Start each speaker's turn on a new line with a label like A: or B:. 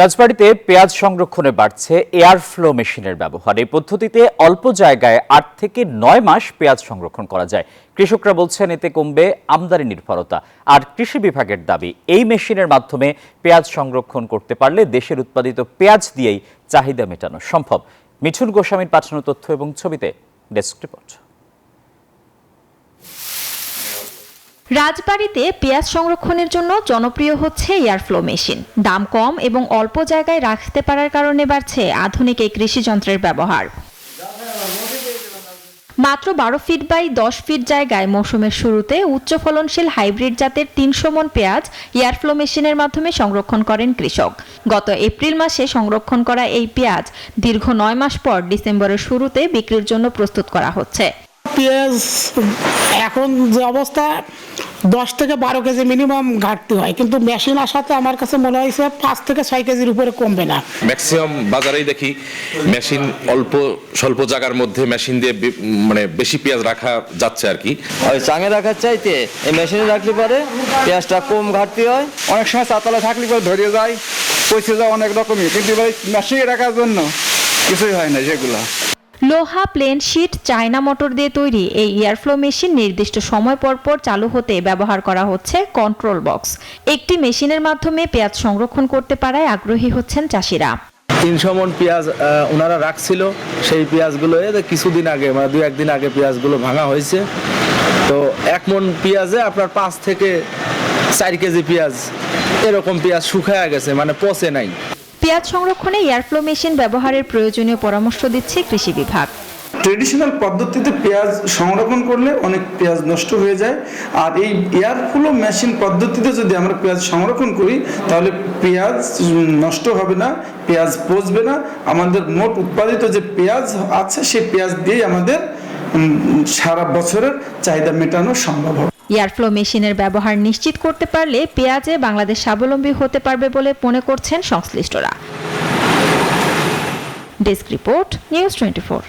A: রাজবাড়ীতে পেঁয়াজ সংরক্ষণে বাড়ছে এয়ার ফ্লো মেশিনের ব্যবহার। এই পদ্ধতিতে অল্প জায়গায় 8 থেকে 9 মাস পেঁয়াজ সংরক্ষণ করা যায়। কৃষকরা বলছেন এতে কমবে আমদানি নির্ভরতা। আর কৃষি বিভাগের দাবি, এই মেশিনের মাধ্যমে পেঁয়াজ সংরক্ষণ করতে পারলে দেশের উৎপাদিত পেঁয়াজ দিয়েই চাহিদা মেটানো সম্ভব। মিঠুন গোস্বামীর পাঠানো তথ্য এবং ছবিতে ডেস্ক রিপোর্ট।
B: রাজবাড়ীতে পেঁয়াজ সংরক্ষণের জন্য জনপ্রিয় হচ্ছে এয়ারফ্লো মেশিন। দাম কম এবং অল্প জায়গায় রাখতে পারার কারণে বাড়ছে আধুনিক এই কৃষি যন্ত্রের ব্যবহার। মাত্র 12 ফিট বাই 10 ফিট জায়গায় মৌসুমের শুরুতে উচ্চ ফলনশীল হাইব্রিড জাতের 300 মণ পেঁয়াজ এয়ারফ্লো মেশিনের মাধ্যমে সংরক্ষণ করেন কৃষক। গত এপ্রিল মাসে সংরক্ষণ করা এই পেঁয়াজ দীর্ঘ 9 মাস পর ডিসেম্বরের শুরুতে বিক্রির জন্য প্রস্তুত করা হচ্ছে।
C: পেঁয়াজ এখন যে অবস্থা 10 থেকে 12 কেজি মিনিমাম ঘাটতি হয়, কিন্তু মেশিন আসাতে আমার কাছে মনে হয়েছে 5 থেকে 6 কেজির উপরে কমবে না।
D: ম্যাক্সিমাম বাজারেই দেখি মেশিন স্বল্প জায়গার মধ্যে মেশিন দিয়ে মানে বেশি পেঁয়াজ রাখা যাচ্ছে আর কি।
E: ওই চাঙে রাখার চাইতে এই মেশিনে রাখলে পরে পেঁয়াজটা কম ঘাটতি হয়।
F: অনেক সময় চাতালে থাকলে পরে ধরে যায়, পয়সা যায় অনেক রকমই, কিন্তু মেশিনে রাখার জন্য কিছুই হয় না সেগুলো।
B: লোহা, প্লেন শিট, চায়না মোটর দিয়ে তৈরি এই এয়ারফ্লো মেশিন নির্দিষ্ট সময় পর চালু হতে ব্যবহার করা হচ্ছে কন্ট্রোল বক্স। একটি মেশিনের মাধ্যমে পেঁয়াজ সংরক্ষণ করতে পারায় আগ্রহী হচ্ছেন চাষিরা।
G: 300 মণ পেঁয়াজ ওনারা রাখছিল, সেই পেঁয়াজগুলো কিছুদিন আগে মানে 2-1 দিন আগে পেঁয়াজগুলো ভাঙা হয়েছে। তো 1 মণ পেঁয়াজে আপনার 5 থেকে 4 কেজি পেঁয়াজ এরকম পেঁয়াজ শুকায় গেছে, মানে পচে নাই।
B: পেঁয়াজ সংরক্ষণে এয়ারফ্লো মেশিন ব্যবহারের প্রয়োজনীয় পরামর্শ দিচ্ছে কৃষি বিভাগ।
H: ট্রেডিশনাল পদ্ধতিতে পেঁয়াজ সংরক্ষণ করলে অনেক পেঁয়াজ নষ্ট হয়ে যায়, আর এই এয়ারফ্লো মেশিন পদ্ধতিতে যদি আমরা পেঁয়াজ সংরক্ষণ করি তাহলে পেঁয়াজ নষ্ট হবে না, পেঁয়াজ পচবে না। আমাদের মোট উৎপাদিত যে পেঁয়াজ আছে সেই পেঁয়াজ দিয়েই আমাদের সারা বছরের চাহিদা মেটানো সম্ভব হবে।
B: এয়ারফ্লো মেশিনের ব্যবহার নিশ্চিত করতে পারলে পেঁয়াজে বাংলাদেশ স্বাবলম্বী হতে পারবে বলে মনে করছেন সংশ্লিষ্টরা। Desk report, news 24।